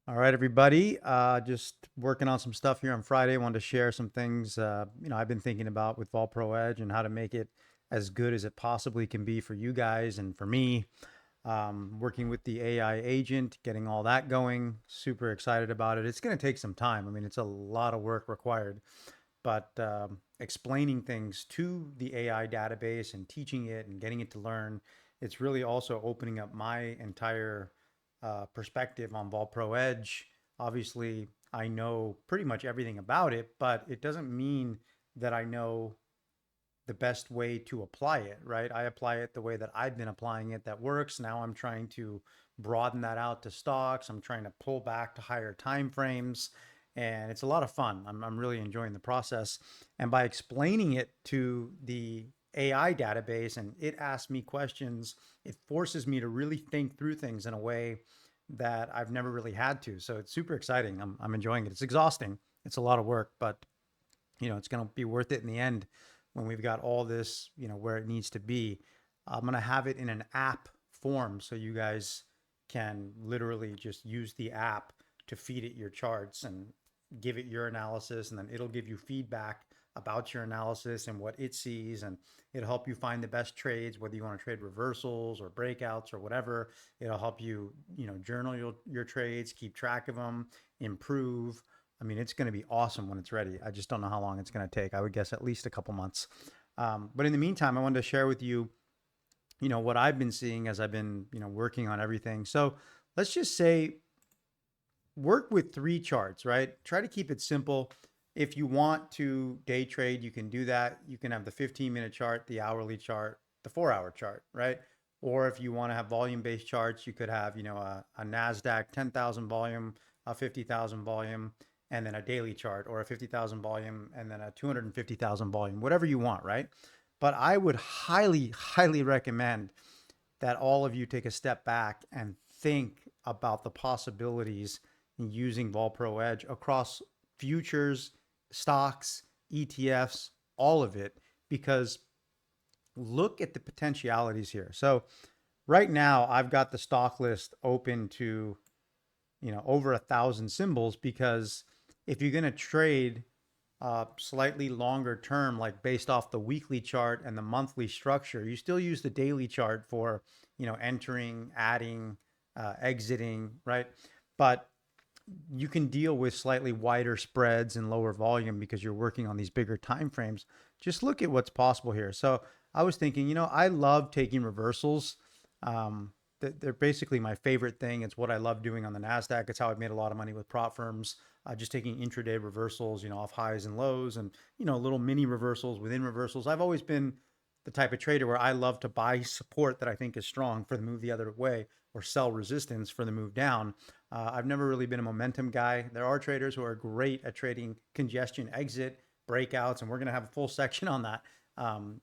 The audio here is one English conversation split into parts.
All right, everybody. Just working on some stuff here on Friday. Wanted to share some things, I've been thinking about with VolPro Edge and how to make it as good as it possibly can be for you guys and for me. Working with the AI agent, getting all that going. Super excited about it. It's going to take some time. I mean, it's a lot of work required, but explaining things to the AI database and teaching it and getting it to learn, it's really also opening up my entire perspective on VolPro Edge. Obviously, I know pretty much everything about it, but it doesn't mean that I know the best way to apply it, right? I apply it the way that I've been applying it that works. Now I'm trying to broaden that out to stocks. I'm trying to pull back to higher time frames. And it's a lot of fun. I'm really enjoying the process. And by explaining it to the AI database and it asks me questions, it forces me to really think through things in a way that I've never really had to. So it's super exciting. I'm enjoying it. It's exhausting. It's a lot of work, but it's going to be worth it in the end when we've got all this, where it needs to be. I'm going to have it in an app form so you guys can literally just use the app to feed it your charts and give it your analysis, and then it'll give you feedback about your analysis and what it sees, and it'll help you find the best trades, whether you want to trade reversals or breakouts or whatever. It'll help you, journal your trades, keep track of them, improve. I mean, it's going to be awesome when it's ready. I just don't know how long it's going to take. I would guess at least a couple months. But in the meantime, I wanted to share with you, what I've been seeing as I've been, working on everything. So let's just say work with three charts, right? Try to keep it simple. If you want to day trade, you can do that. You can have the 15-minute chart, the hourly chart, the 4-hour chart, right? Or if you want to have volume-based charts, you could have, a Nasdaq 10,000 volume, a 50,000 volume, and then a daily chart, or a 50,000 volume and then a 250,000 volume, whatever you want, right? But I would highly, highly recommend that all of you take a step back and think about the possibilities in using VolPro Edge across futures, stocks, ETFs, all of it, because look at the potentialities here. So right now I've got the stock list open to, over 1,000 symbols, because if you're going to trade slightly longer term, like based off the weekly chart and the monthly structure, you still use the daily chart for, entering, adding, exiting, right? But you can deal with slightly wider spreads and lower volume because you're working on these bigger time frames. Just look at what's possible here. So I was thinking, I love taking reversals. They're basically my favorite thing. It's what I love doing on the Nasdaq. It's how I've made a lot of money with prop firms. Just taking intraday reversals, off highs and lows, and little mini reversals within reversals. I've always been the type of trader where I love to buy support that I think is strong for the move the other way, or sell resistance for the move down. I've never really been a momentum guy. There are traders who are great at trading congestion exit breakouts, and we're going to have a full section on that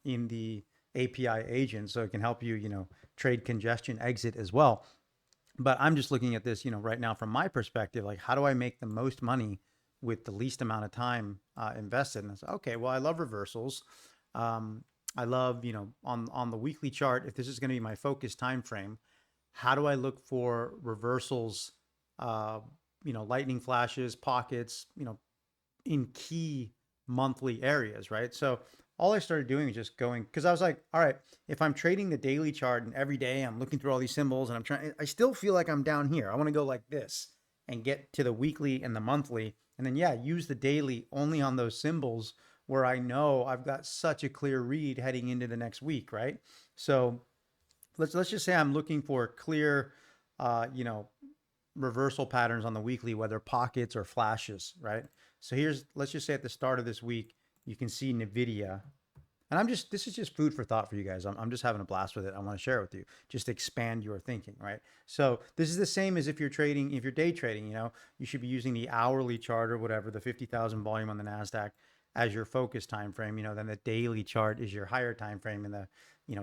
in the API agent, so it can help you, trade congestion exit as well. But I'm just looking at this, right now from my perspective, like how do I make the most money with the least amount of time invested? And I said, okay, well, I love reversals. I love, on the weekly chart, if this is going to be my focus time frame, how do I look for reversals, lightning flashes, pockets, in key monthly areas, right? So all I started doing was just going, because I was like, all right, if I'm trading the daily chart and every day I'm looking through all these symbols and I still feel like I'm down here. I want to go like this and get to the weekly and the monthly. And then, yeah, use the daily only on those symbols where I know I've got such a clear read heading into the next week, right? So let's just say I'm looking for clear, reversal patterns on the weekly, whether pockets or flashes, right? So let's just say at the start of this week, you can see NVIDIA. And this is just food for thought for you guys. I'm just having a blast with it. I want to share it with you. Just expand your thinking, right? So this is the same as if you're day trading, you should be using the hourly chart or whatever, the 50,000 volume on the NASDAQ as your focus time frame. Then the daily chart is your higher time frame, and the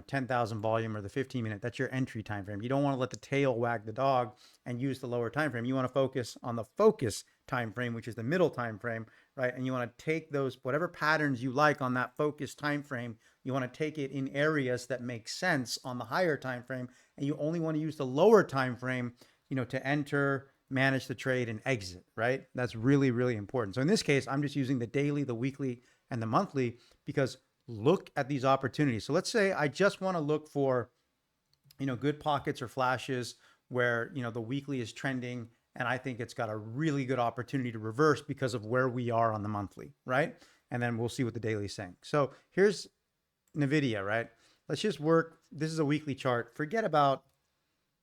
10,000 volume or the 15-minute, that's your entry time frame. You don't want to let the tail wag the dog and use the lower time frame. You want to focus on the focus time frame, which is the middle time frame, right? And you want to take those whatever patterns you like on that focus time frame, you want to take it in areas that make sense on the higher time frame, and you only want to use the lower time frame, to enter, manage the trade, and exit, right? That's really, really important. So in this case, I'm just using the daily, the weekly, and the monthly because look at these opportunities. So let's say I just want to look for, good pockets or flashes where, the weekly is trending and I think it's got a really good opportunity to reverse because of where we are on the monthly, right? And then we'll see what the daily is saying. So here's NVIDIA, right? Let's just work. This is a weekly chart. Forget about,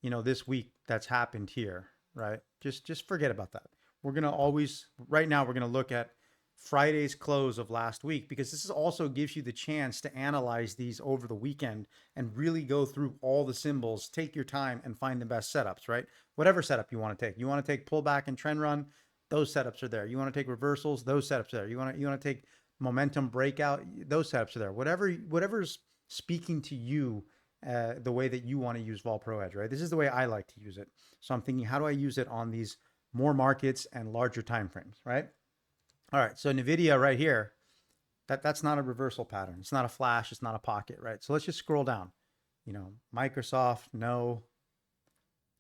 this week that's happened here, right? Just forget about that. We're going to always, right now, we're going to look at Friday's close of last week because this also gives you the chance to analyze these over the weekend and really go through all the symbols, take your time and find the best setups, right? Whatever setup you want to take. You want to take pullback and trend run, those setups are there. You want to take reversals, those setups are there. You want to take momentum breakout, those setups are there. Whatever's speaking to you, the way that you want to use VolPro Edge, right? This is the way I like to use it. So I'm thinking, how do I use it on these more markets and larger time frames, right? All right, so NVIDIA right here, that's not a reversal pattern. It's not a flash. It's not a pocket, right? So let's just scroll down. Microsoft, no.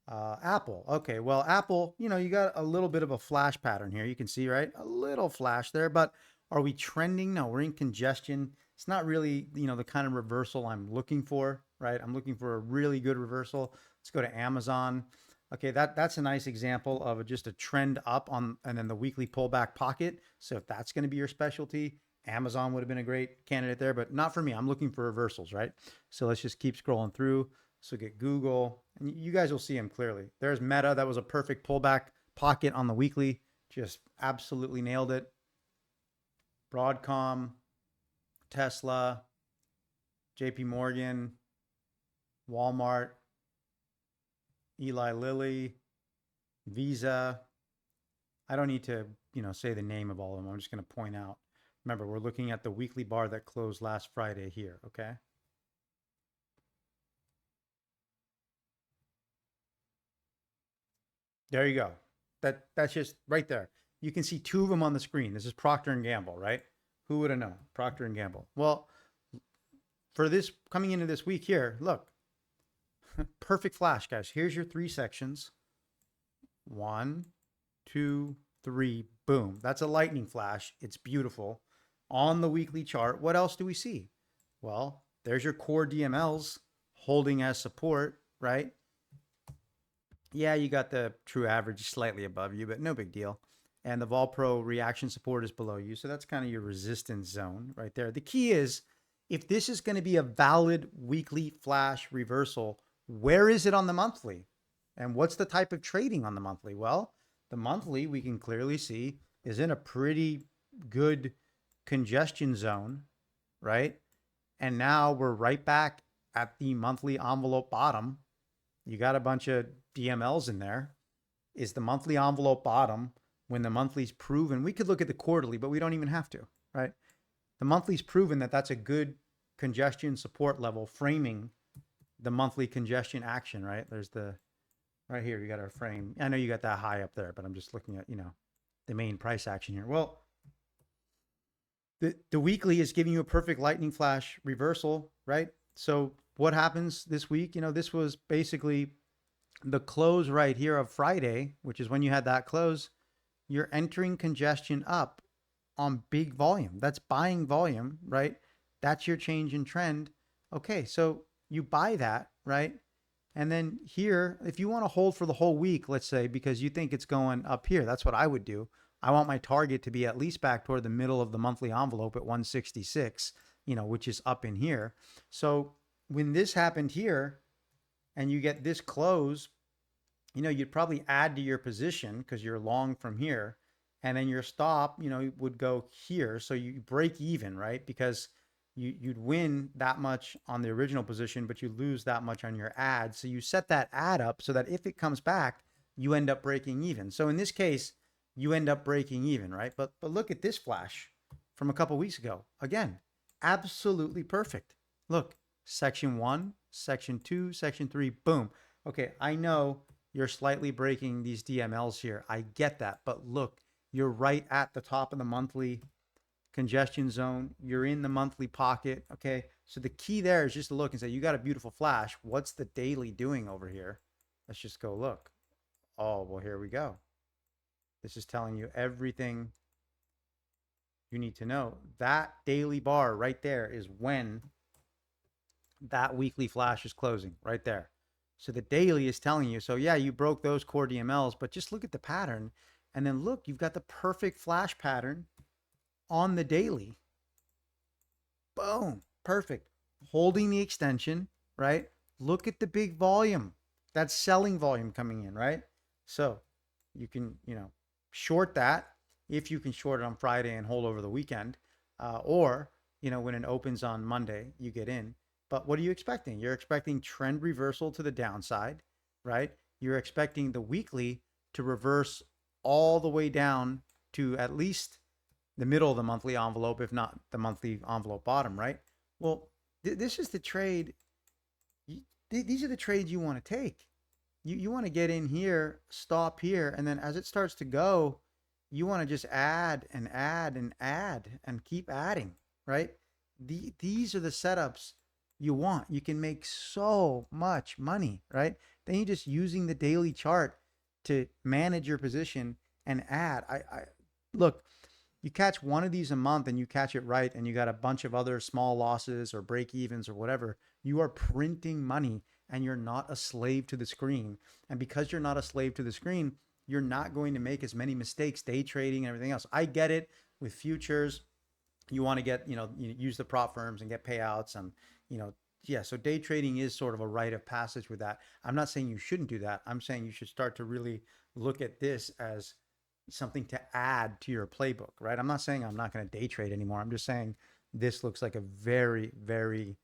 Apple, okay. Well, Apple, you got a little bit of a flash pattern here. You can see, right? A little flash there, but are we trending? No, we're in congestion. It's not really, the kind of reversal I'm looking for, right? I'm looking for a really good reversal. Let's go to Amazon. Okay, that's a nice example of just a trend up on, and then the weekly pullback pocket. So if that's going to be your specialty, Amazon would have been a great candidate there, but not for me. I'm looking for reversals, right? So let's just keep scrolling through. So get Google, and you guys will see them clearly. There's Meta. That was a perfect pullback pocket on the weekly. Just absolutely nailed it. Broadcom, Tesla, JP Morgan, Walmart, Eli Lilly, Visa. I don't need to, say the name of all of them. I'm just going to point out. Remember, we're looking at the weekly bar that closed last Friday here, okay? There you go. That's just right there. You can see two of them on the screen. This is Procter and Gamble, right? Who would have known? Procter and Gamble. Well, for this coming into this week here, look, perfect flash, guys. Here's your three sections. 1, 2, 3, boom. That's a lightning flash. It's beautiful. On the weekly chart, what else do we see? Well, there's your core DMLs holding as support, right? Yeah, you got the true average slightly above you, but no big deal. And the VolPro reaction support is below you. So that's kind of your resistance zone right there. The key is, if this is going to be a valid weekly flash reversal, where is it on the monthly? And what's the type of trading on the monthly? Well, the monthly, we can clearly see, is in a pretty good congestion zone, right? And now we're right back at the monthly envelope bottom. You got a bunch of DMLs in there. Is the monthly envelope bottom when the monthly's proven? We could look at the quarterly, but we don't even have to, right? The monthly's proven that that's a good congestion support level, framing the monthly congestion action, right? There's right here, you got our frame. I know you got that high up there, but I'm just looking at, the main price action here. Well, the weekly is giving you a perfect lightning flash reversal, right? So what happens this week? This was basically the close right here of Friday, which is when you had that close. You're entering congestion up on big volume. That's buying volume, right? That's your change in trend. Okay, so you buy that, right? And then here, if you want to hold for the whole week, let's say, because you think it's going up here, that's what I would do. I want my target to be at least back toward the middle of the monthly envelope at 166, which is up in here. So when this happened here and you get this close, you'd probably add to your position because you're long from here. And then your stop, would go here. So you break even, right? Because you'd win that much on the original position, but you lose that much on your add. So you set that add up so that if it comes back, you end up breaking even. So in this case, you end up breaking even, right? But look at this flash from a couple weeks ago. Again, absolutely perfect. Look, section 1, section 2, section 3, boom. Okay, I know you're slightly breaking these DMLs here. I get that, but look, you're right at the top of the monthly congestion zone. You're in the monthly pocket. Okay, so the key there is just to look and say, you got a beautiful flash. What's the daily doing over here? Let's just go look. Oh, well, here we go. This is telling you everything you need to know. That daily bar right there is when that weekly flash is closing right there. So the daily is telling you, so yeah, you broke those core DMLs, but just look at the pattern. And then look, you've got the perfect flash pattern on the daily. Boom, perfect. Holding the extension, right? Look at the big volume. That's selling volume coming in, right? So you can, short that if you can short it on Friday and hold over the weekend, or, when it opens on Monday, you get in. But what are you expecting? You're expecting trend reversal to the downside, right? You're expecting the weekly to reverse all the way down to at least the middle of the monthly envelope, if not the monthly envelope bottom, right? Well, this is the trade. These are the trades you want to take. You want to get in here, stop here, and then as it starts to go, you want to just add and add and add and keep adding, right? These are the setups you want. You can make so much money, right? Then you're just using the daily chart to manage your position and add. I look, you catch one of these a month and you catch it right, and you got a bunch of other small losses or break evens or whatever, you are printing money and you're not a slave to the screen. And because you're not a slave to the screen, you're not going to make as many mistakes day trading and everything else. I get it with futures. You want to get, you use the prop firms and get payouts and, yeah. So day trading is sort of a rite of passage with that. I'm not saying you shouldn't do that. I'm saying you should start to really look at this as something to add to your playbook, right? I'm not saying I'm not going to day trade anymore. I'm just saying this looks like a very, very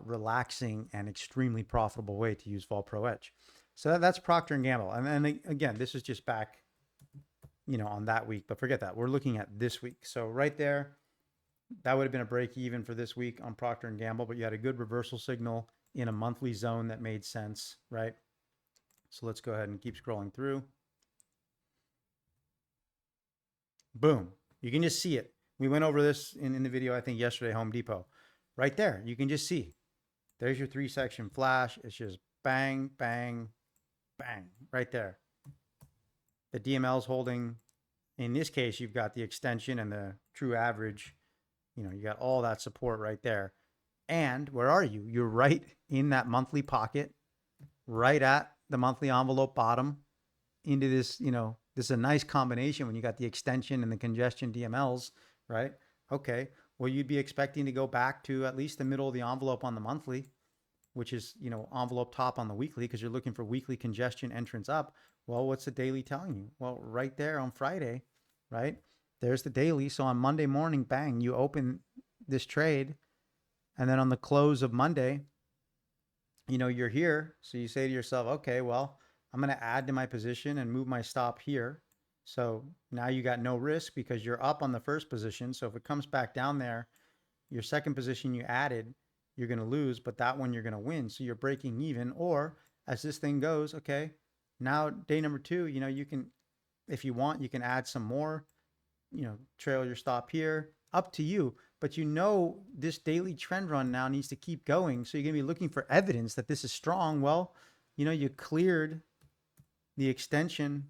relaxing and extremely profitable way to use VolPro Edge. So that's Procter & Gamble. And again, this is just back, on that week, but forget that. We're looking at this week. So right there, that would have been a break even for this week on Procter & Gamble, but you had a good reversal signal in a monthly zone that made sense, right? So let's go ahead and keep scrolling through. Boom. You can just see it. We went over this in the video, I think yesterday, Home Depot. Right there, you can just see. There's your 3-section flash. It's just bang, bang, bang, right there. The DML is holding. In this case, you've got the extension and the true average. You got all that support right there. And where are you? You're right in that monthly pocket, right at the monthly envelope bottom into this, this is a nice combination when you got the extension and the congestion DMLs, right? Okay. Well, you'd be expecting to go back to at least the middle of the envelope on the monthly, which is, envelope top on the weekly, because you're looking for weekly congestion entrance up. Well, what's the daily telling you? Well, right there on Friday, right? There's the daily. So on Monday morning, bang, you open this trade. And then on the close of Monday, you're here. So you say to yourself, okay, well, I'm going to add to my position and move my stop here. So now you got no risk because you're up on the first position. So if it comes back down there, your second position you added, you're going to lose, but that one you're going to win. So you're breaking even. Or as this thing goes, okay, now day number 2, you can, if you want, you can add some more, trail your stop here, up to you. But this daily trend run now needs to keep going. So you're going to be looking for evidence that this is strong. Well, you cleared the extension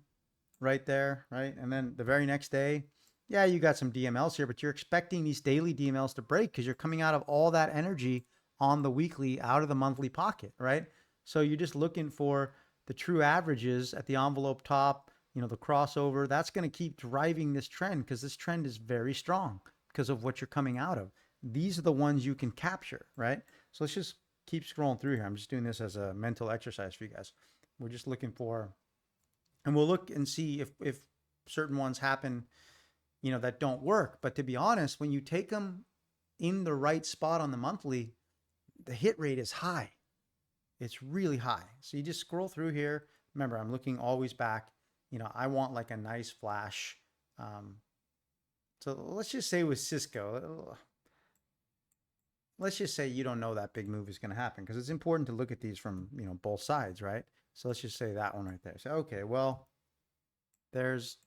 right there, right? And then the very next day, yeah, you got some DMLs here, but you're expecting these daily DMLs to break because you're coming out of all that energy on the weekly out of the monthly pocket, right? So you're just looking for the true averages at the envelope top, the crossover. That's going to keep driving this trend because this trend is very strong because of what you're coming out of. These are the ones you can capture, right? So let's just keep scrolling through here. I'm just doing this as a mental exercise for you guys. We're just looking for, and we'll look and see if certain ones happen, that don't work. But to be honest, when you take them in the right spot on the monthly, the hit rate is high. It's really high. So you just scroll through here. Remember, I'm looking always back. I want like a nice flash. So let's just say with Cisco, let's just say you don't know that big move is going to happen because it's important to look at these from, both sides, right? So let's just say that one right there. So, okay, well, there's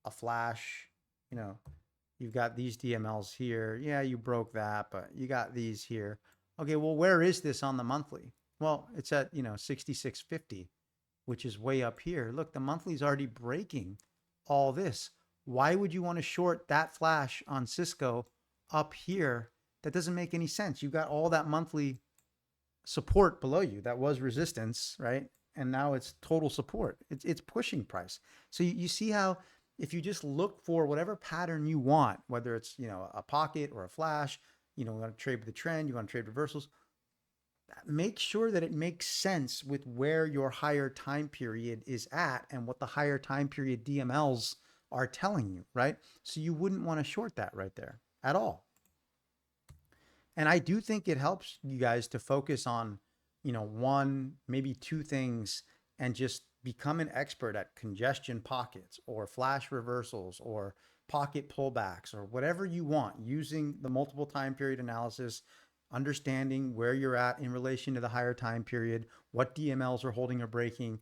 a flash, you've got these DMLs here. Yeah, you broke that, but you got these here. Okay, well, where is this on the monthly? Well, it's at, 66.50. which is way up here. Look, the monthly is already breaking all this. Why would you want to short that flash on Cisco up here? That doesn't make any sense. You've got all that monthly support below you. That was resistance, right? And now it's total support. It's pushing price. So you see how if you just look for whatever pattern you want, whether it's, you know, a pocket or a flash, you want to trade with the trend, you want to trade reversals, make sure that it makes sense with where your higher time period is at and what the higher time period DMLs are telling you, right? So you wouldn't want to short that right there at all. And I do think it helps you guys to focus on, one, maybe two things and just become an expert at congestion pockets or flash reversals or pocket pullbacks or whatever you want, using the multiple time period analysis, understanding where you're at in relation to the higher time period, what DMLs are holding or breaking.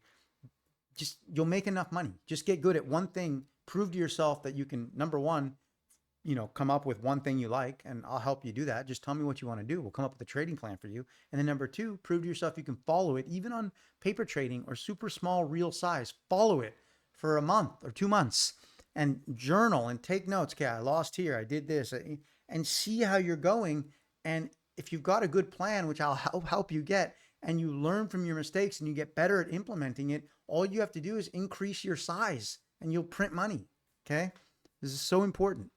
Just, you'll make enough money. Just get good at one thing. Prove to yourself that you can, number one, come up with one thing you like, and I'll help you do that. Just tell me what you want to do. We'll come up with a trading plan for you. And then number two, prove to yourself you can follow it, even on paper trading or super small real size. Follow it for a month or 2 months and journal and take notes. Okay, I lost here. I did this, and see how you're going. And if you've got a good plan, which I'll help you get, and you learn from your mistakes and you get better at implementing it, all you have to do is increase your size and you'll print money. Okay. This is so important.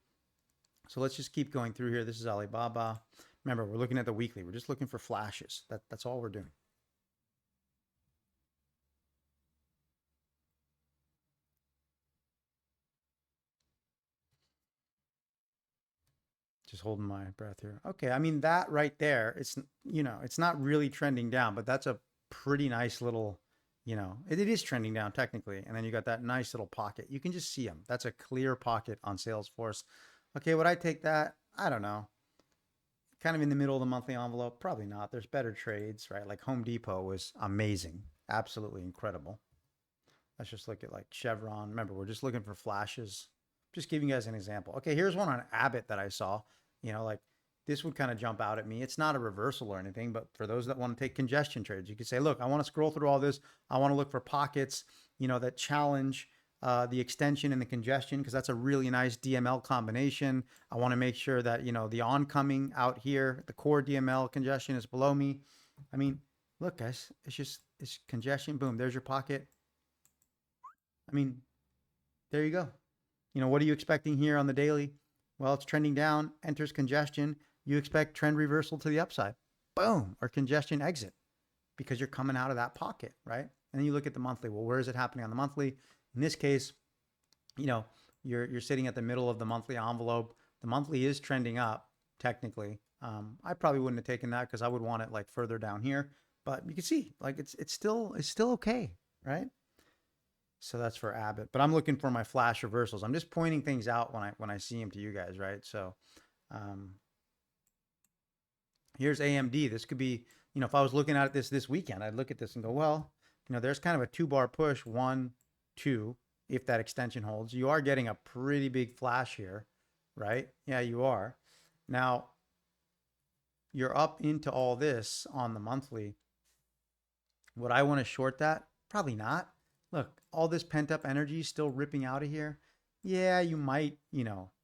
So let's just keep going through here. This is Alibaba. Remember, we're looking at the weekly. We're just looking for flashes. That's all we're doing. Just holding my breath here. Okay, I mean, that right there, it's, it's not really trending down, but that's a pretty nice little, it is trending down technically. And then you got that nice little pocket. You can just see them. That's a clear pocket on Salesforce. Okay, would I take that? I don't know. Kind of in the middle of the monthly envelope? Probably not. There's better trades, right? Like Home Depot was amazing. Absolutely incredible. Let's just look at like Chevron. Remember, we're just looking for flashes. Just giving you guys an example. Okay, here's one on Abbott that I saw. Like this would kind of jump out at me. It's not a reversal or anything, but for those that want to take congestion trades, you could say, look, I want to scroll through all this. I want to look for pockets, that challenge the extension and the congestion, because that's a really nice DML combination. I want to make sure that, the oncoming out here, the core DML congestion is below me. I mean, look, guys, it's congestion. Boom, there's your pocket. I mean, there you go. What are you expecting here on the daily? Well, it's trending down, enters congestion. You expect trend reversal to the upside. Boom, or congestion exit, because you're coming out of that pocket, right? And then you look at the monthly. Well, where is it happening on the monthly? In this case, you're sitting at the middle of the monthly envelope. The monthly is trending up technically. I probably wouldn't have taken that because I would want it like further down here. But you can see like it's still okay, right? So that's for Abbott. But I'm looking for my flash reversals. I'm just pointing things out when I see them to you guys, right? So here's AMD. This could be, if I was looking at this weekend, I'd look at this and go, well, there's kind of a 2-bar push, 1, 2, if that extension holds. You are getting a pretty big flash here, right? Yeah, you are. Now, you're up into all this on the monthly. Would I want to short that? Probably not. Look, all this pent up energy still ripping out of here. Yeah, you might,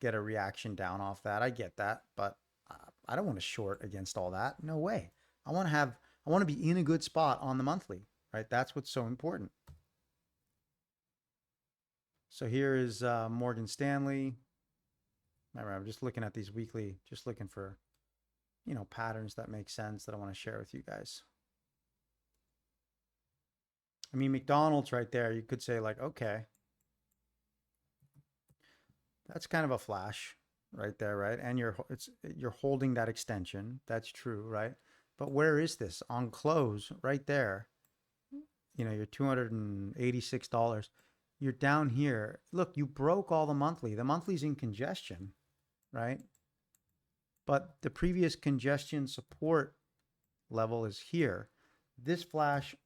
get a reaction down off that. I get that, but I don't want to short against all that. No way. I want to be in a good spot on the monthly, right? That's what's so important. So here is Morgan Stanley. Remember, I'm just looking at these weekly, just looking for, patterns that make sense that I want to share with you guys. I mean, McDonald's right there, you could say like, okay, that's kind of a flash right there, right? And you're holding that extension. That's true, right? But where is this? On close right there, you're $286. You're down here. Look, you broke all the monthly. The monthly's in congestion, right? But the previous congestion support level is here. This flash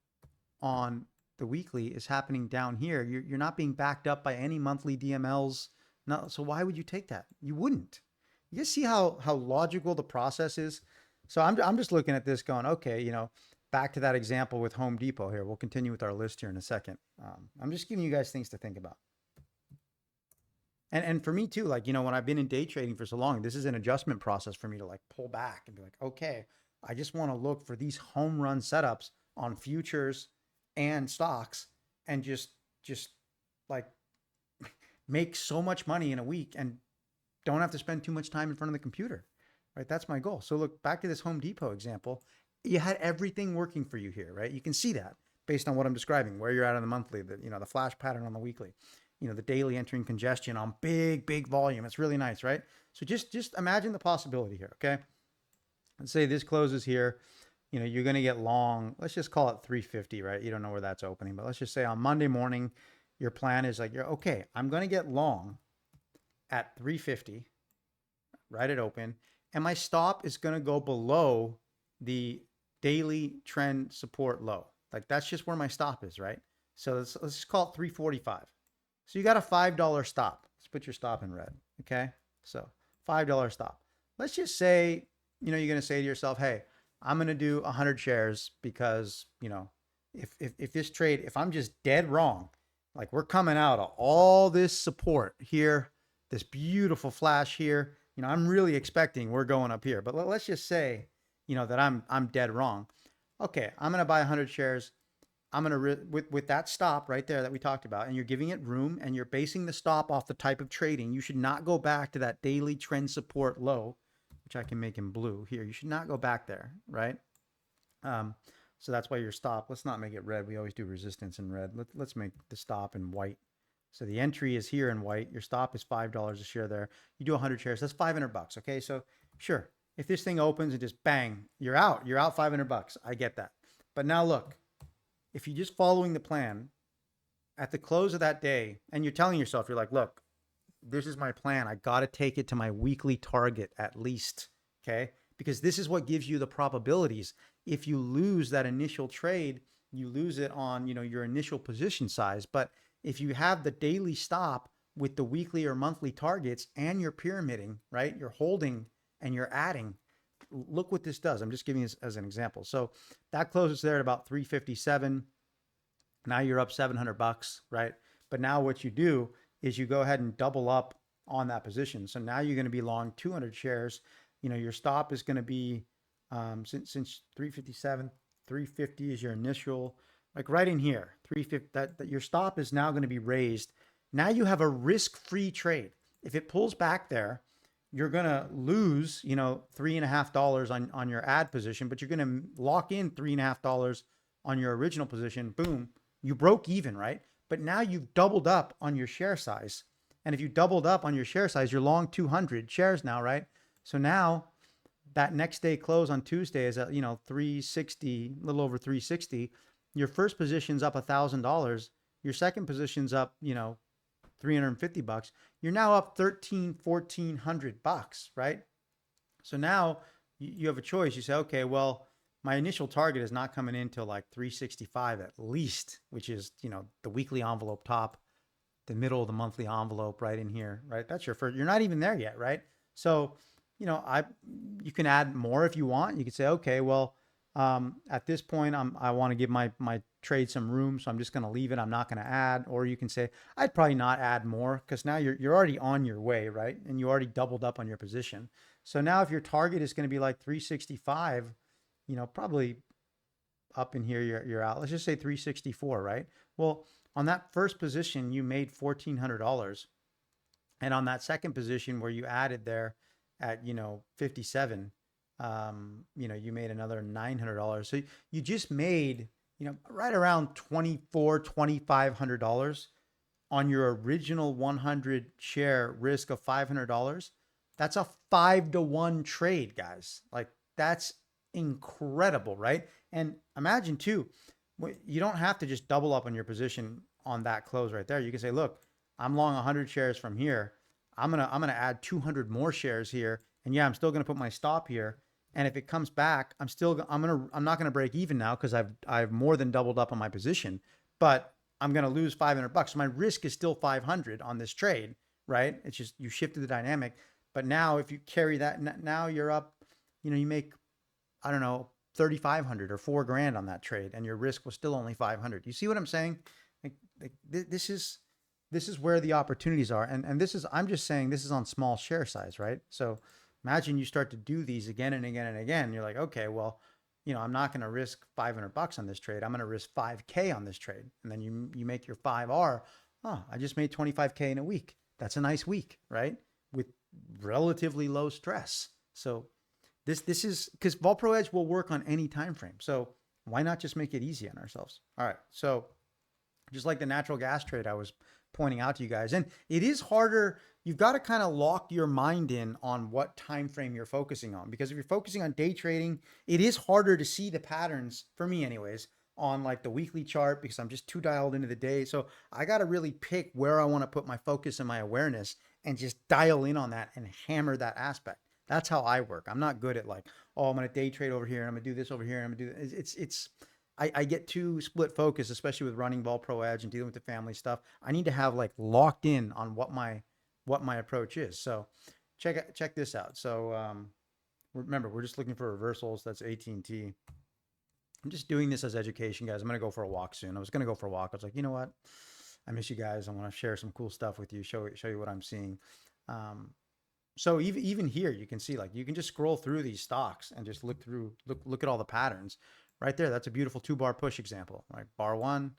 on the weekly is happening down here. You're not being backed up by any monthly DMLs. No, so why would you take that? You wouldn't. You see how logical the process is. So I'm just looking at this going, okay, back to that example with Home Depot here. We'll continue with our list here in a second. I'm just giving you guys things to think about. And for me too, like, you know, when I've been in day trading for so long, this is an adjustment process for me to like pull back and be like, okay, I just want to look for these home run setups on futures and stocks and just like make so much money in a week and don't have to spend too much time in front of the computer, right? That's my goal. So look, back to this Home Depot example, you had everything working for you here, right? You can see that based on what I'm describing, where you're at on the monthly, the, you know, the flash pattern on the weekly, you know, the daily entering congestion on big volume. It's really nice, right? So just imagine the possibility here, okay? Let's say this closes here. You know, you're going to get long. Let's just call it 350, right? You don't know where that's opening, but let's just say on Monday morning, your plan is like, you're okay, I'm going to get long at 350, right at open, and my stop is going to go below the daily trend support low. Like that's just where my stop is, right? So let's just call it 345. So you got a $5 stop. Let's put your stop in red, okay? So $5 stop. Let's just say, you know, you're going to say to yourself, hey, I'm going to do 100 shares because, you know, if this trade, if I'm just dead wrong, like we're coming out of all this support here, this beautiful flash here, you know, I'm really expecting we're going up here. But let's just say, you know, that I'm dead wrong. Okay, I'm going to buy 100 shares. I'm going to, with that stop right there that we talked about, and you're giving it room and you're basing the stop off the type of trading. You should not go back to that daily trend support low, which I can make in blue here. You should not go back there, right? So that's why your stop, let's not make it red. We always do resistance in red. Let's make the stop in white. So the entry is here in white. Your stop is $5 a share there. You do 100 shares, that's 500 bucks. Okay, so sure, if this thing opens and just bang, you're out 500 bucks. I get that. But now look, if you're just following the plan at the close of that day and you're telling yourself, you're like, look, this is my plan. I got to take it to my weekly target at least. Okay, because this is what gives you the probabilities. If you lose that initial trade, you lose it on, you know, your initial position size. But if you have the daily stop with the weekly or monthly targets and you're pyramiding, right? You're holding and you're adding. Look what this does. I'm just giving this as an example. So that closes there at about 357. Now you're up 700 bucks, right? But now what you do is you go ahead and double up on that position. So now you're going to be long 200 shares. You know, your stop is going to be, since 357, 350 is your initial, like right in here, 350, that your stop is now going to be raised. Now you have a risk-free trade. If it pulls back there, you're going to lose, you know, $3.50 on your add position, but you're going to lock in $3.50 on your original position. Boom, you broke even, right? But now you've doubled up on your share size. And if you doubled up on your share size, you're long 200 shares now, right? So now that next day close on Tuesday is at, you know, 360, a little over 360. Your first position's up $1,000. Your second position's up, you know, 350 bucks. You're now up 1,400 bucks, right? So now you have a choice. You say, okay, well, my initial target is not coming in till like 365 at least, which is, you know, the weekly envelope top, the middle of the monthly envelope right in here, right? That's your first, you're not even there yet, right? So, you know, you can add more if you want. You could say, okay, well, at this point, I want to give my trade some room, so I'm just going to leave it. I'm not going to add. Or you can say, I'd probably not add more because now you're already on your way, right? And you already doubled up on your position. So now if your target is going to be like 365, you know, probably up in here, you're out. Let's just say 364, right? Well, on that first position, you made $1,400. And on that second position where you added there at, you know, 57, you know, you made another $900. So you just made, you know, right around $2,500 on your original 100 share risk of $500. That's a 5-to-1 trade, guys. Like that's incredible, right? And imagine too, you don't have to just double up on your position on that close right there. You can say, look, I'm long 100 shares from here. I'm gonna add 200 more shares here, and yeah, I'm still gonna put my stop here. And if it comes back, I'm not gonna break even now because I've more than doubled up on my position, but I'm gonna lose 500 bucks. So my risk is still 500 on this trade, right? It's just you shifted the dynamic. But now if you carry that, now you're up. You know, you make, I don't know, 3,500 or 4 grand on that trade, and your risk was still only 500. You see what I'm saying? Like this is where the opportunities are, and this is, I'm just saying, this is on small share size, right? So imagine you start to do these again and again and again. You're like, okay, well, I'm not going to risk $500 on this trade. I'm going to risk 5K on this trade, and then you make your 5R. Oh, I just made 25K in a week. That's a nice week, right? With relatively low stress. So this is because VolPro Edge will work on any time frame. So why not just make it easy on ourselves? All right. So just like the natural gas trade I was pointing out to you guys, and it is harder. You've got to kind of lock your mind in on what time frame you're focusing on, because if you're focusing on day trading, it is harder to see the patterns, for me anyways, on like the weekly chart, because I'm just too dialed into the day. So I got to really pick where I want to put my focus and my awareness and just dial in on that and hammer that aspect. That's how I work. I'm not good at like, oh, I'm going to day trade over here, and I'm going to do this over here, and I'm going to do it's I get too split focus, especially with running VolPro Edge and dealing with the family stuff. I need to have like locked in on what my approach is. So check this out. So remember, we're just looking for reversals. That's AT&T. I'm just doing this as education, guys. I'm going to go for a walk soon. I was going to go for a walk. I was like, you know what? I miss you guys. I want to share some cool stuff with you, show you what I'm seeing. So even here, you can see, like, you can just scroll through these stocks and just look at all the patterns right there. That's a beautiful 2-bar push example, right? Bar 1,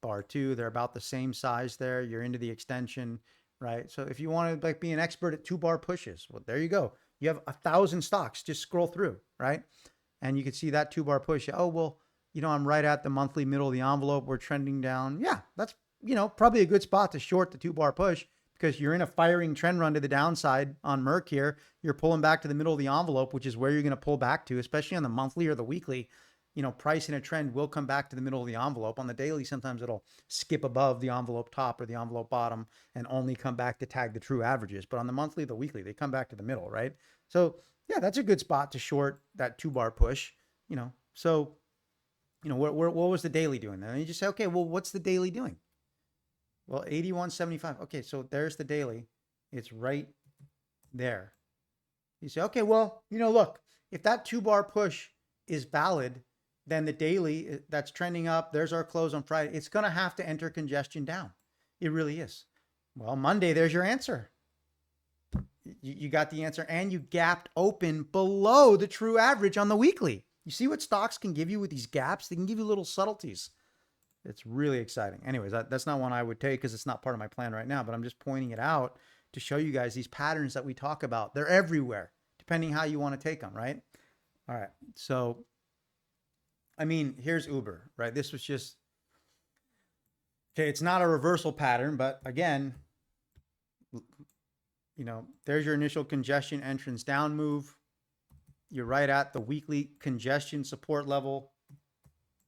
bar 2, they're about the same size there. You're into the extension, right? So if you want to like be an expert at 2-bar pushes, well, there you go. You have 1,000 stocks. Just scroll through, right? And you can see that 2-bar push. Oh, well, I'm right at the monthly middle of the envelope. We're trending down. Yeah, that's, probably a good spot to short the 2-bar push, because you're in a firing trend run to the downside on Merck here. You're pulling back to the middle of the envelope, which is where you're going to pull back to, especially on the monthly or the weekly. Price in a trend will come back to the middle of the envelope. On the daily, sometimes it'll skip above the envelope top or the envelope bottom and only come back to tag the true averages. But on the monthly, the weekly, they come back to the middle, right? So yeah, that's a good spot to short that 2-bar push. So what was the daily doing? And you just say, okay, well, what's the daily doing? Well, 81.75. Okay, so there's the daily. It's right there. You say, okay, well, look, if that 2-bar push is valid, then the daily that's trending up, there's our close on Friday. It's going to have to enter congestion down. It really is. Well, Monday, there's your answer. You got the answer, and you gapped open below the true average on the weekly. You see what stocks can give you with these gaps? They can give you little subtleties. It's really exciting. Anyways, that's not one I would take because it's not part of my plan right now, but I'm just pointing it out to show you guys these patterns that we talk about. They're everywhere, depending how you want to take them, right? All right. So, I mean, here's Uber, right? This was just, okay, it's not a reversal pattern, but again, there's your initial congestion entrance down move. You're right at the weekly congestion support level.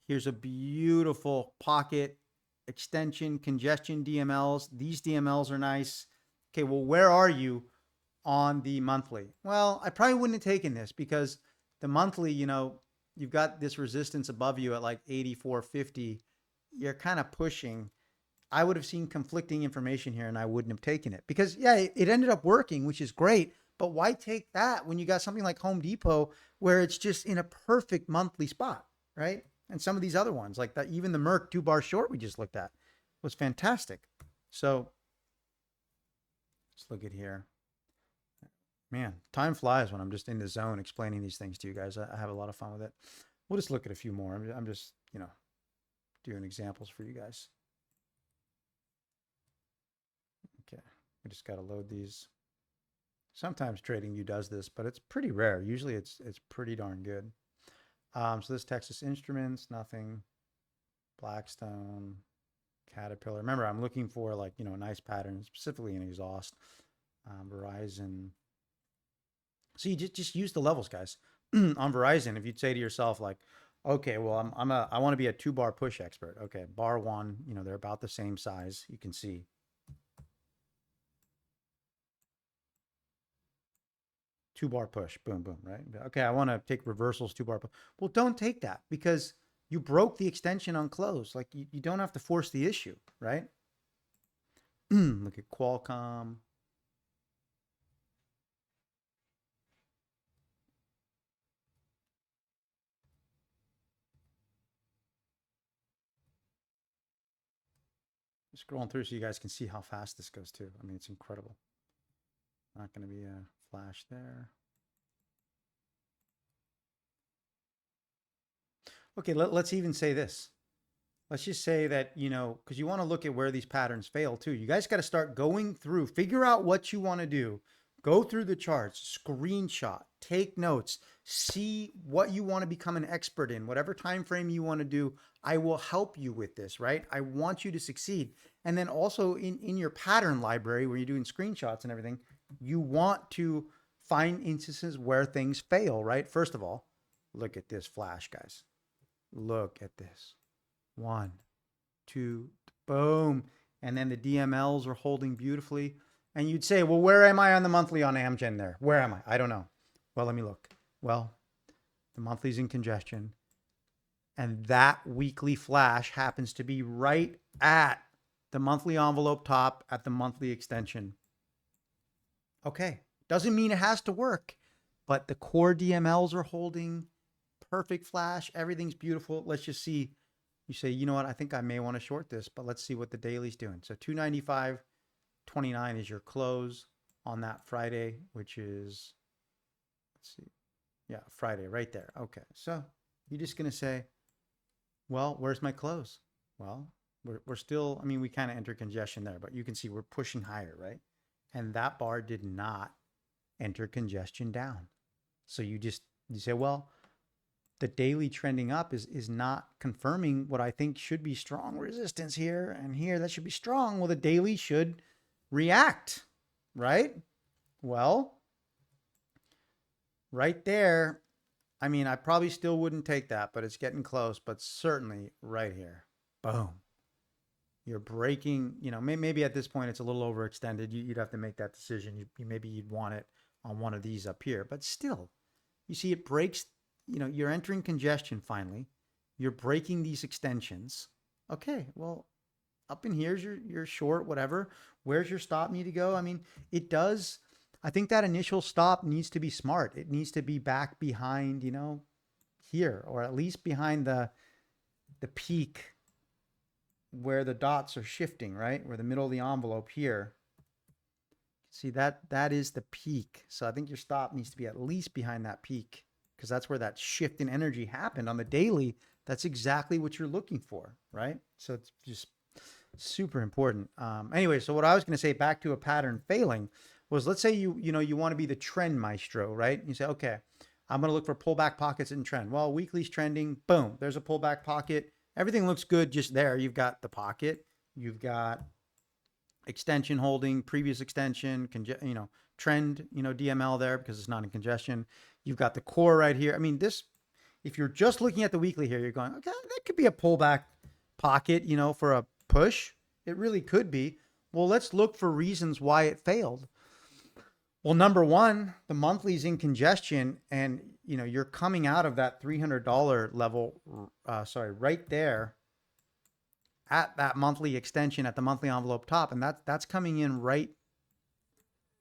Here's a beautiful pocket extension congestion DMLs. These DMLs are nice. Okay, well, where are you on the monthly? Well, I probably wouldn't have taken this because the monthly, you've got this resistance above you at like 84.50. You're kind of pushing. I would have seen conflicting information here and I wouldn't have taken it because, yeah, it ended up working, which is great. But why take that when you got something like Home Depot where it's just in a perfect monthly spot, right? And some of these other ones, like that, even the Merck 2-bar short we just looked at was fantastic. So let's look at here. Man, time flies when I'm just in the zone explaining these things to you guys. I have a lot of fun with it. We'll just look at a few more. I'm just, doing examples for you guys. Okay, we just got to load these. Sometimes TradingView does this, but it's pretty rare. Usually it's pretty darn good. So this Texas Instruments, nothing. Blackstone, Caterpillar. Remember, I'm looking for like, a nice pattern, specifically an exhaust. Verizon. So you just use the levels, guys. On Verizon, if you'd say to yourself like, okay, well, I want to be a 2-bar push expert. Okay, bar 1, they're about the same size. You can see. Two-bar push, boom, boom, right? Okay, I want to take reversals, 2-bar push. Well, don't take that because you broke the extension on close. Like you don't have to force the issue, right? Look at Qualcomm. Scrolling through so you guys can see how fast this goes too. I mean, it's incredible. Not going to be a flash there. Okay, let's even say this. Let's just say that, you know, because you want to look at where these patterns fail too. You guys got to start going through, figure out what you want to do. Go through the charts, screenshot, take notes, see what you want to become an expert in, whatever time frame you want to do. I will help you with this, right? I want you to succeed. And then also in your pattern library where you're doing screenshots and everything, you want to find instances where things fail, right? First of all, look at this flash, guys. Look at this. 1, 2, boom. And then the DMLs are holding beautifully. And you'd say, well, where am I on the monthly on Amgen there? Where am I? I don't know. Well, let me look. Well, the monthly's in congestion. And that weekly flash happens to be right at the monthly envelope top at the monthly extension. Okay. Doesn't mean it has to work, but the core DMLs are holding perfect flash. Everything's beautiful. Let's just see. You say, you know what? I think I may want to short this, but let's see what the daily's doing. So 295.29 is your close on that Friday, which is, let's see. Yeah, Friday right there. Okay. So you're just going to say, well, where's my close? Well, we're still, I mean, we kind of enter congestion there, but you can see we're pushing higher, right? And that bar did not enter congestion down. So you say, well, the daily trending up is not confirming what I think should be strong resistance here and here. That should be strong. Well, the daily should react, right? Well, right there, I mean, I probably still wouldn't take that, but it's getting close, but certainly right here. Boom. You're breaking, you know, maybe at this point it's a little overextended. You'd have to make that decision. Maybe you'd want it on one of these up here, but still, you see it breaks. You know, you're entering congestion finally. You're breaking these extensions. Okay, well, up in here's your short, whatever. Where's your stop need to go? I mean, it does. I think that initial stop needs to be smart. It needs to be back behind, you know, here, or at least behind the peak where the dots are shifting, right? Where the middle of the envelope here. See, that is the peak. So I think your stop needs to be at least behind that peak, because that's where that shift in energy happened on the daily. That's exactly what you're looking for, right? So it's just super important. Anyway, so what I was going to say, back to a pattern failing, was let's say you want to be the trend maestro, right? You say, okay, I'm going to look for pullback pockets in trend. Well, weekly's trending. Boom, there's a pullback pocket. Everything looks good just there. You've got the pocket. You've got extension holding, previous extension, trend, DML there because it's not in congestion. You've got the core right here. I mean, this, if you're just looking at the weekly here, you're going, okay, that could be a pullback pocket, for a push. It really could be. Well, let's look for reasons why it failed. Well, number one, the monthly's in congestion, and you're coming out of that $300 level, right there at that monthly extension at the monthly envelope top, and that's coming in right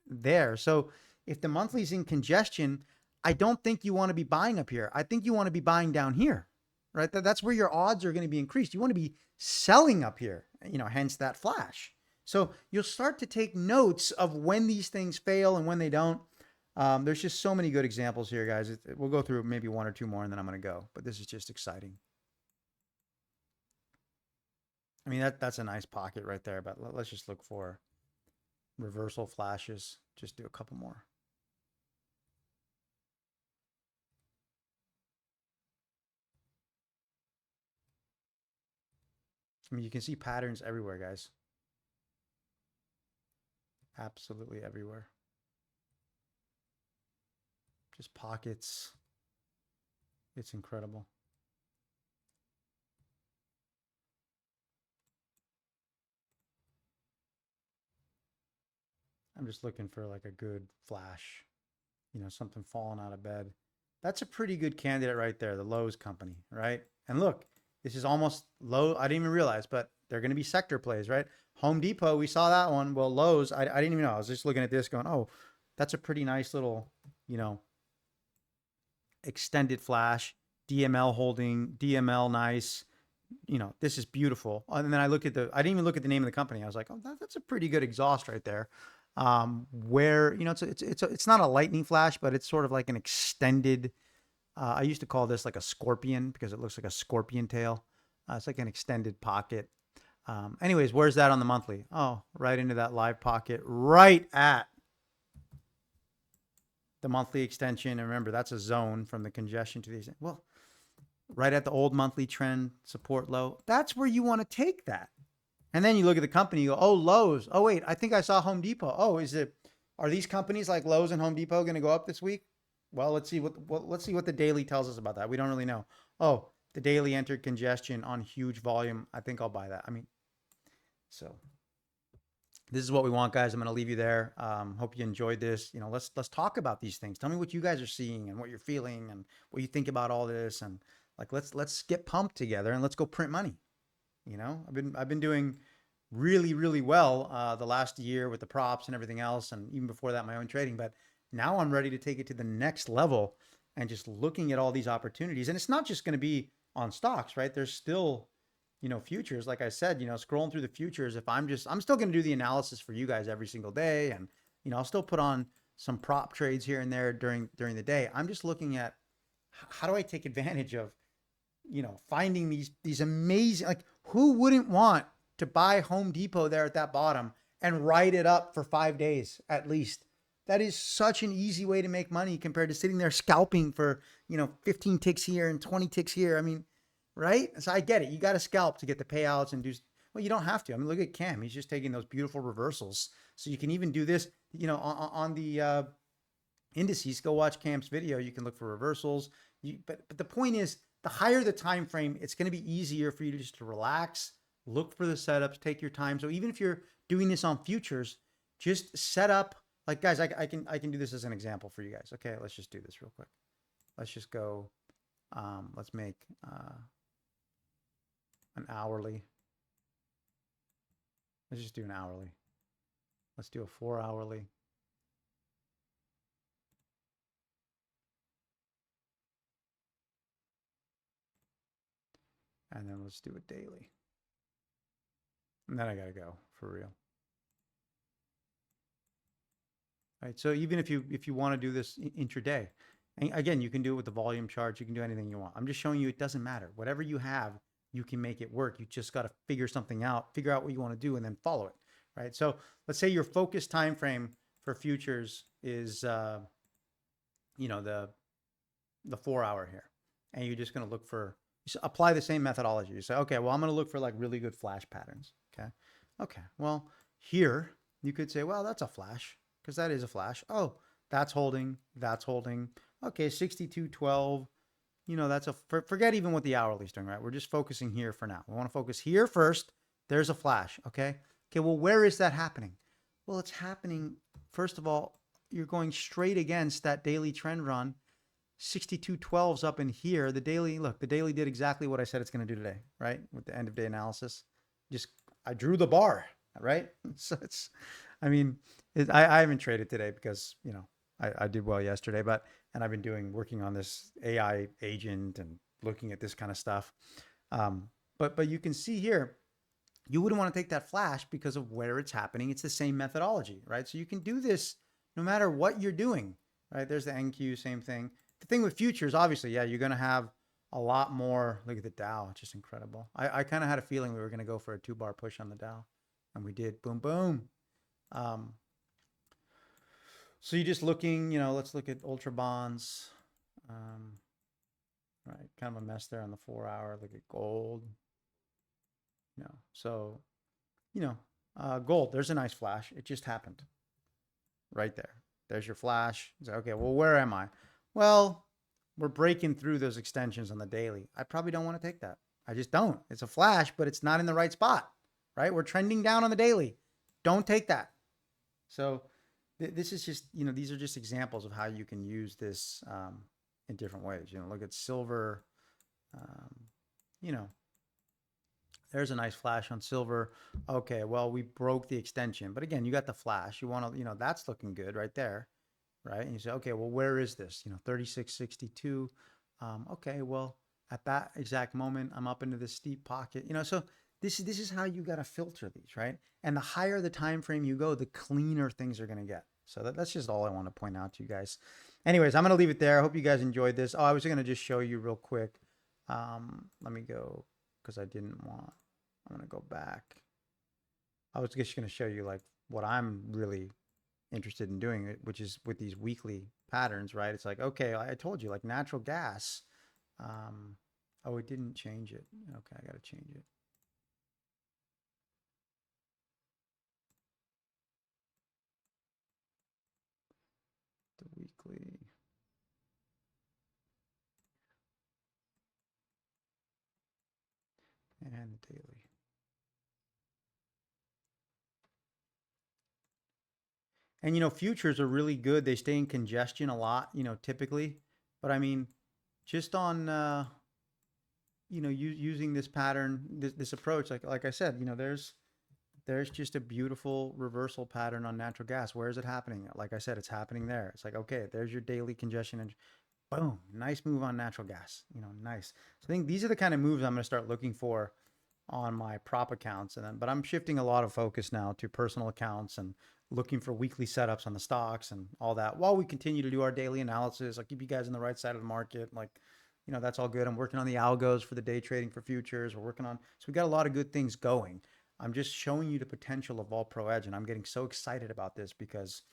there. So if the monthly's in congestion, I don't think you want to be buying up here. I think you want to be buying down here, right? That's where your odds are going to be increased. You want to be selling up here, hence that flash. So you'll start to take notes of when these things fail and when they don't. There's just so many good examples here, guys. We'll go through maybe one or two more and then I'm going to go. But this is just exciting. I mean, that's a nice pocket right there. But let's just look for reversal flashes. Just do a couple more. I mean, you can see patterns everywhere, guys. Absolutely everywhere. Just pockets. It's incredible. I'm just looking for like a good flash, something falling out of bed. That's a pretty good candidate right there, the Lowe's company, right? And look, this is almost low. I didn't even realize, but they're going to be sector plays, right? Home Depot, we saw that one. Well, Lowe's, I didn't even know. I was just looking at this going, oh, that's a pretty nice little, extended flash, DML holding, DML nice, you know, this is beautiful. And then I look at I didn't even look at the name of the company. I was like, oh, that's a pretty good exhaust right there. Where, you know, it's not a lightning flash, but it's sort of like an extended, I used to call this like a scorpion because it looks like a scorpion tail. It's like an extended pocket. Anyways, where's that on the monthly? Oh, right into that live pocket, right at the monthly extension. And remember, that's a zone from the congestion to the extent. Well, right at the old monthly trend support low. That's where you want to take that. And then you look at the company, you go, oh, Lowe's. Oh, wait, I think I saw Home Depot. Oh, are these companies like Lowe's and Home Depot going to go up this week? Well, let's see what the daily tells us about that. We don't really know. Oh, the daily entered congestion on huge volume. I think I'll buy that. I mean, so this is what we want, guys. I'm going to leave you there. Hope you enjoyed this. You know, let's talk about these things. Tell me what you guys are seeing and what you're feeling and what you think about all this. And like, let's get pumped together and let's go print money. You know, I've been doing really, really well the last year with the props and everything else, and even before that, my own trading. But now I'm ready to take it to the next level and just looking at all these opportunities. And it's not just going to be on stocks, right? There's still, you know, futures. Like I said, you know, scrolling through the futures. If I'm still going to do the analysis for you guys every single day, and you know, I'll still put on some prop trades here and there during the day. I'm just looking at how do I take advantage of, you know, finding these amazing, like, who wouldn't want to buy Home Depot there at that bottom and ride it up for 5 days at least? That is such an easy way to make money compared to sitting there scalping for, you know, 15 ticks here and 20 ticks here. I mean, right? So I get it. You got to scalp to get the payouts and do, well, you don't have to. I mean, look at Cam. He's just taking those beautiful reversals. So you can even do this, you know, on the indices. Go watch Cam's video. You can look for reversals. But the point is, the higher the time frame, it's going to be easier for you to just to relax, look for the setups, take your time. So even if you're doing this on futures, just set up, like, guys, I can do this as an example for you guys. Okay, let's just do this real quick. Let's just go, let's make an hourly. Let's just do an hourly. Let's do a 4 hourly. And then let's do it daily. And then I got to go for real. All right. So even if you want to do this intraday, and again, you can do it with the volume charts. You can do anything you want. I'm just showing you it doesn't matter. Whatever you have, you can make it work. You just got to figure something out, figure out what you want to do, and then follow it. Right. So let's say your focus time frame for futures is, you know, the 4 hour here, and you're just going to look for. Apply the same methodology. You say, okay, well, I'm going to look for like really good flash patterns. Okay. Okay. Well, here you could say, well, that's a flash because that is a flash. Oh, that's holding. That's holding. Okay. 62.12. You know, that's forget even what the hourly is doing, right? We're just focusing here for now. We want to focus here first. There's a flash. Okay. Okay. Well, where is that happening? Well, it's happening. First of all, you're going straight against that daily trend run. 62.12's up in here. The daily, look, the daily did exactly what I said it's going to do today, right? With the end of day analysis. Just, I drew the bar, right? So it's, I mean, I haven't traded today because, you know, I did well yesterday, and I've been working on this AI agent and looking at this kind of stuff. But you can see here, you wouldn't want to take that flash because of where it's happening. It's the same methodology, right? So you can do this no matter what you're doing, right? There's the NQ, same thing. The thing with futures, obviously, yeah, you're going to have a lot more. Look at the Dow. It's just incredible. I kind of had a feeling we were going to go for a 2-bar push on the Dow, and we did. Boom, boom. So you're just looking, you know, let's look at ultra bonds. Right, kind of a mess there on the 4 hour. Look at gold. You know, so, you know, gold, there's a nice flash. It just happened right there. There's your flash. It's like, okay, well, where am I? Well, we're breaking through those extensions on the daily. I probably don't want to take that. I just don't. It's a flash, but it's not in the right spot, right? We're trending down on the daily. Don't take that. So this is just, you know, these are just examples of how you can use this in different ways. You know, look at silver. You know, there's a nice flash on silver. Okay, well, we broke the extension. But again, you got the flash. You want to, you know, that's looking good right there. Right? And you say, okay, well, where is this? You know, 36.62. Okay, well, at that exact moment, I'm up into this steep pocket, you know, so this is how you got to filter these, right? And the higher the time frame you go, the cleaner things are going to get. So that's just all I want to point out to you guys. Anyways, I'm going to leave it there. I hope you guys enjoyed this. Oh, I was going to just show you real quick. Let me go, because I didn't want, I'm going to go back. I was just going to show you like what I'm really interested in doing, which is with these weekly patterns, right? It's like, okay, I told you, like natural gas. Oh, it didn't change it. Okay, I got to change it. The weekly. And the daily. And you know, futures are really good. They stay in congestion a lot, you know, typically. But I mean, just on you know, using this pattern, this approach, like I said, you know, there's just a beautiful reversal pattern on natural gas. Where is it happening? Like I said, it's happening there. It's like, okay, there's your daily congestion and boom, nice move on natural gas. You know, nice. So I think these are the kind of moves I'm going to start looking for on my prop accounts. And then, but I'm shifting a lot of focus now to personal accounts and looking for weekly setups on the stocks and all that while we continue to do our daily analysis. I'll keep you guys on the right side of the market. Like, you know, that's all good. I'm working on the algos for the day trading for futures. We're working on, so we got a lot of good things going. I'm just showing you the potential of VolPro Edge. And I'm getting so excited about this because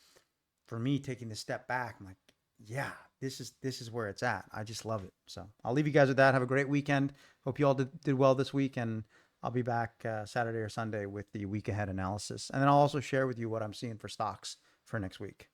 for me, taking the step back, I'm like, yeah, this is where it's at. I just love it. So I'll leave you guys with that. Have a great weekend. Hope you all did well this week, and I'll be back Saturday or Sunday with the week ahead analysis, and then I'll also share with you what I'm seeing for stocks for next week.